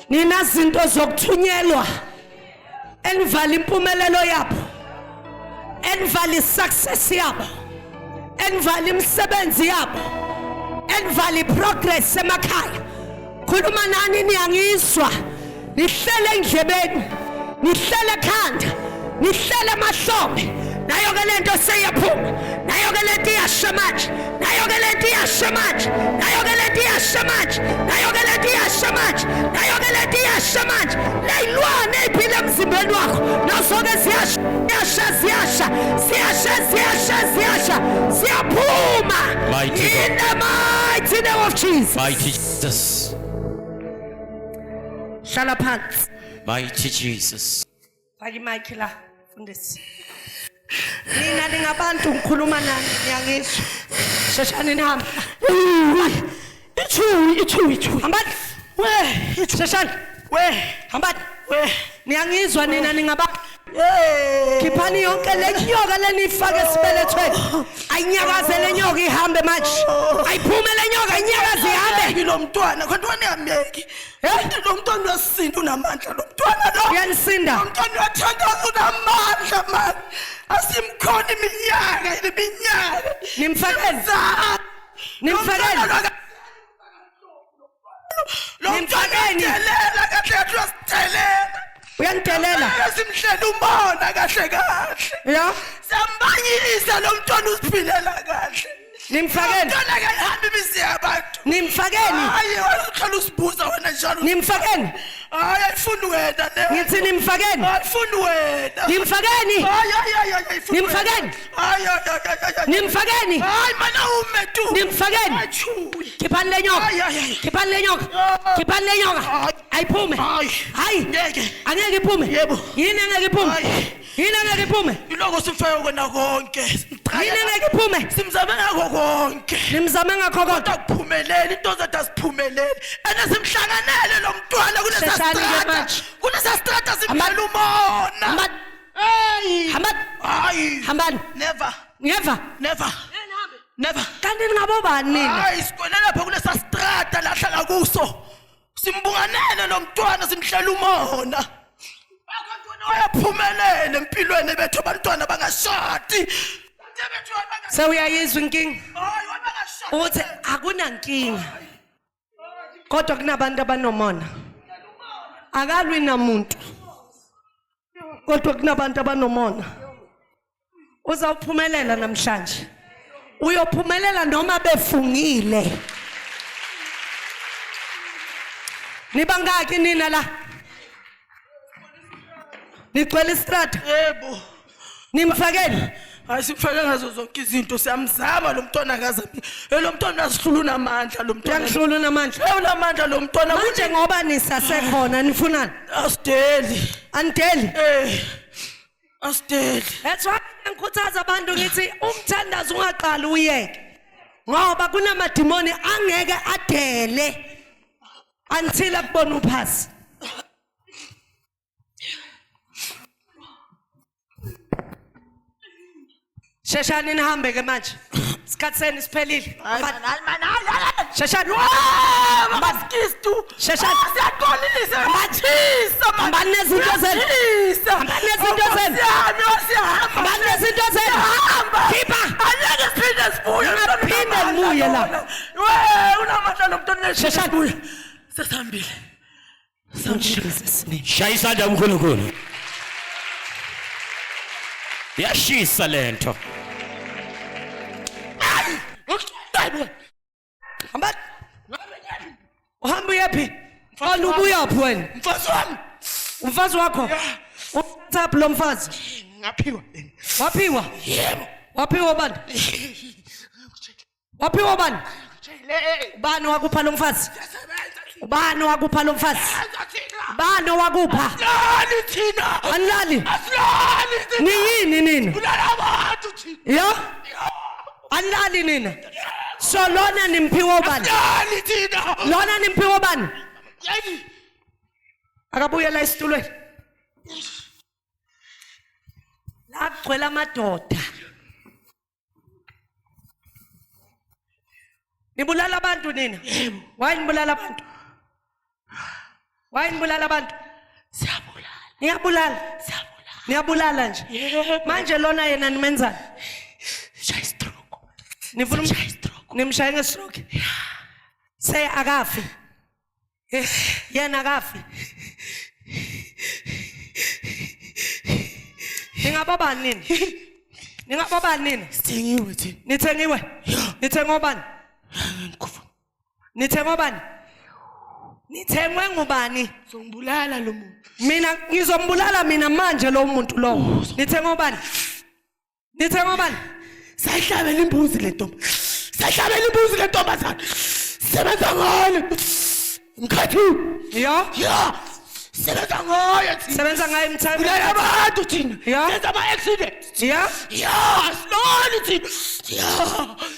nina zinto zokuthunyelwa enivala impumelelo yabo, enivala isuccess yabo, enivala imisebenzi yabo, enivala iprogress emakhaya. Khuluma nani niyangizwa, nihlele endlebeni, nihlele ekhanda, nihlele emahlombe. Nayo ke lento seyaphuma, nayo ke lento iyasha manje, nayo ke lento iyasha manje, nayo ke lento iyasha manje, nayo ke lento iyasha manje, nayo ke lento iyasha manje. Leyilwane eziphila emzimbeni wakho nazo-ke ziyasha ziyaphuma in the mighty name of Jesus. Mighty Jesus. Shala phansi. Mighty Jesus. Faka imic la, fundisi. Nina ningabantu ngikhuluma nani ngiyangizwa. Sheshani nihamba. Ithu. Hambani. Sheshani. Hambani. Niyangizwa nina ningabantu. Khiphani yonke le nyoka lenifaka esibelethweni. Ayinyakaze le nyoka ihambe manje. Ayiphume le nyoka inyakaze ihambe. Lo mntwana kodwa niyameki. Lo mntwana uyasinda unamandla lo mntwana lo. Uyanisinda. Lo mntwana uyathandaza unamandla man. Asimkhona iminyaka. Nimfakeni. Nimfakeni. Lo mntwana uyadelela kahle uyasitelela. Uyangidelela. Simhlela umbona kahle. Ya. Sambanyisa lo mntwana usiphilela kahle. Nimfakeni. Mntwana akahambi imizi yabantu. Nimfakeni. Hayi wakhala usibuza wena njalo. Nimfakeni. Hayi ayifuni wena le. Ngithi nimfakeni. Ayifuni wena. Nimfakeni. Hayi ayifuni. Nimfakeni. Hayi. Nimfakeni. Hayi mana ume tu. Nimfakeni. Achuyi. Khiphani le nyoka. Hayi. Khiphani le nyoka. Khiphani le nyoka. Ayiphume. Hayi. Ngeke. Angeke iphume. Yebo. Yini angeke iphume? Yini angeke iphume? Iloko simfayo kona konke. Yini angeke iphume? Simzame ngakho konke. Nimzame ngakho konke. Akuphumeleli into zethu asiphumeleli. Simhlanganele lo mntwana kulesa strata simhlela umona. Hey. Hambani. Never. Kanti ningabobani nina? Hayi sigwele lapha kulesa strata lahlala kuso. Simbunganele lo mntwana simhlela umona. Ayaphumelele empilweni bethu abantwana bangashadi. Sewuyayizwa inkinga? Uthi akunankinga. Kodwa kunabantu abanomona. Akalwi namuntu. Kodwa kunabantu abanomona. Uzawuphumelela namhlanje. Uyophumelela noma befungile. Nibangaki nina la? Nigcwele istrata. Yebo. Nimfakeni. Hayi sifake ngazo zonke izinto siyamzama lo mntwana akazami. Lo mntwana asihlula unamandla lo mntwana. Uyahlula unamandla. Unamandla lo mntwana manje ngoba nisasekhona nifunani? Asideli. Andeli. Asideli. That's why ngikhuthaza abantu ngithi umthandazo ungaqali uyeke. Ngoba kunamadimoni angeke adele until akubona uphasi. Sheshani nihambe ke manje. Isikhathi senu siphelile. Sheshani. Maskistu. Sheshani. Siyaxolisa. Machisa. Hambani nezinto zenu. Hambani nezinto zenu. Hambani nezinto zenu. Khipha. Angeke siphinde sibuye. Ungaphinde nibuye la. Unamandla lo mntwana. Sheshani. Sesihambile. Jesus name. Shaya isandla uNkulunkulu. Yashisa lento. Hambani. Uhamba uyaphi? Mfana ubuyaphi wena? Mfazi wami. Umfazi wakho? Uthaphi lo mfazi? Ngaphiwa. Waphiwa? Yebo. Waphiwa bani? Waphiwa bani? Bani wakupha lo mfazi? Bani wakupha lo mfazi? Bani wakupha? Lali thina. Anlali. Asilali thina. Niyini nina? Kulalabantu thina. Yo? Anlali nina. So lona nimphiwa bani? Lali thina. Lona nimphiwa bani? Yini? Akabuye la esitulweni. La kugcwele amadoda. Nibulala abantu nina? Why nibulala abantu? Wayinibulala abantu. Siyabulala. Niyabulala. Siyabulala. Niyabulala nje. Yebo. Manje lona yena nimenzani? Shaya stroke. Nifuna Shaya stroke. nimshaya ngestroke. Say akafi. Yena akafi. Ningababani nini? Ningababani nini? Sithengiwe thina. Nithengiwe? Nithengwe ngobani? Ngikufa. Nithengwe ngobani? Nithengwe ngubani? Zongibulala lo muntu. Mina ngizombulala mina manje lo muntu lo. Nithengwe ngobani? Nithengwe ngobani? Sayihlabela imbuzi le ntombi. Sayihlabela imbuzi le ntombazana. Sebenza ngayo. Mkhathi. Ya. Sebenza ngayo thina. Sebenza ngayo emthini. Bulala abantu thina. Ya. Senza ama-accident. Ya. Siloli thina.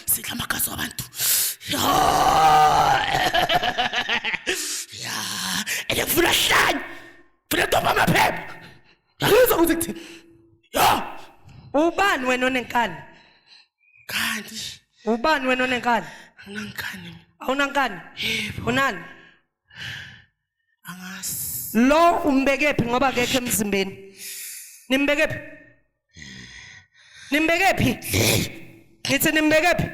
Sidla amagazi wabantu. Ene kufuna hlanye. Funa ntombi amaphepha. Yangizwa ukuthi kuthini. Ubani wena onenkani? Kanti Ubani wena onenkani? angangkhani Awunankani? Unani? angasi. Lo umbekephi ngoba akekho emzimbeni? Nimbekephi? Nimbekephi? Ngithi nimbekephi?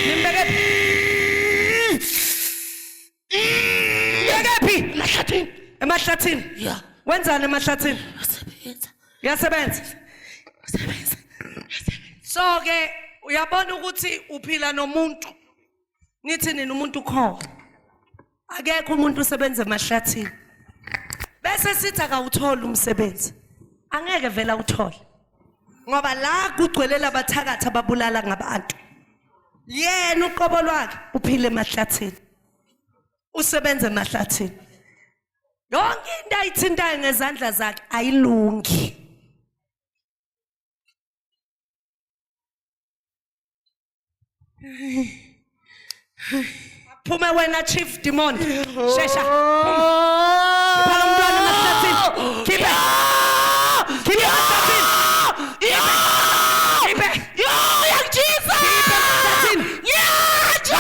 Nimbekephi? Nimbekephi? Emahlathini. Emahlathini? Ya. Wenzani emahlathini? Asebenza. Yasebenza. Asebenza. So ke uyabona ukuthi uphila nomuntu. Nithi nini umuntu khona. Akekho umuntu usebenza emahlathini. Bese sithi akawuthola umsebenzi. Angeke vela uthole. Ngoba la kugcwelela abathakathi ababulala ngabantu. Yena uqobo lwakhe uphile emahlathini. Usebenza emahlathini. Yonke into ayithintayo ngezandla zakhe ayilungi. Phuma wena chief demon. Shesha. Khipha lo mntwana emahlathini. Khipha. Khipha emahlathini. Khipha. Uyangijisa. Khipha emahlathini. Nyatsha.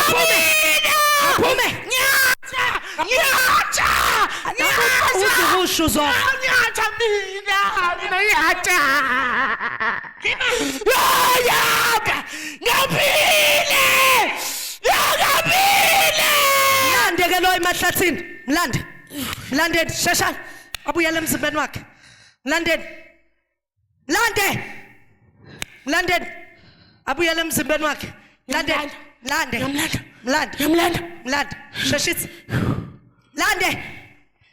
Aphume. Nyatsha. Nyatsha. Nyatsha. Uzusho zo. Nyatsha mina. Mina nyatsha. Yaka. Ngaphile. Yakaphile. Mlande ke lo emahlathini. Mlande. Mlandeni sheshani. Abuyele emzimbeni wakhe. Mlandeni. Mlande. Mlandeni. Abuyele emzimbeni wakhe. Mlande. Mlande. Yamlanda. Mlande. Yamlanda. Mlande. Sheshitsi. Mlande.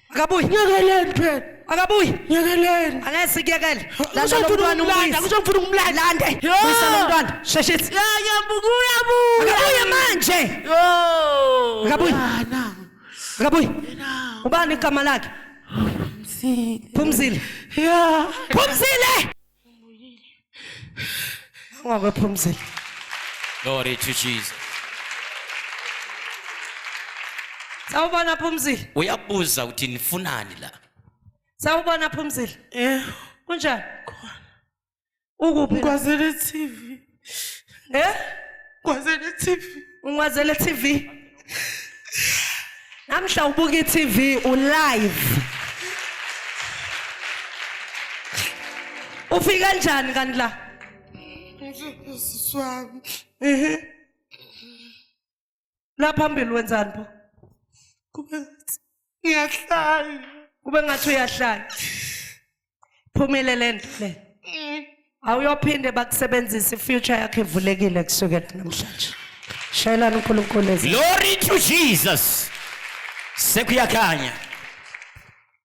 Akabuyi. Nyakeleni phela. Akabuyi. Nyakeleni. Angeke sikuyekele. Kusho ngifuna ukumlanda. Kusho ngifuna ukumlanda. Lande. Uyisa lo mntwana. Sheshitsi. Yabuya buya. Akabuyi manje. Yo. Akabuyi. Yana. Akabuyi. Yana. Ubani igama lakhe? Phumzile. Ya. Phumzile. Ngokwe Phumzile. Glory to Jesus. Sawubona Phumzile. Uyabuza uthi nifunani la? Sawubona Phumzile. Kunjani? Ukuphi? Ngwazele TV. Ngwazele TV. Ungwazele TV. Namhla ubuka iTV ulive. Ufika kanjani kanti la? Siswami. La phambili wenzani pho? Ngiyahlala. Kube ngathi uyahlala. Phumile lento le. Awuyophinde bakusebenzisa ifuture yakhe ivulekile kusukela namhlanje. Shayelana uNkulunkulu ezweni. Glory to Jesus. Sekuyakhanya.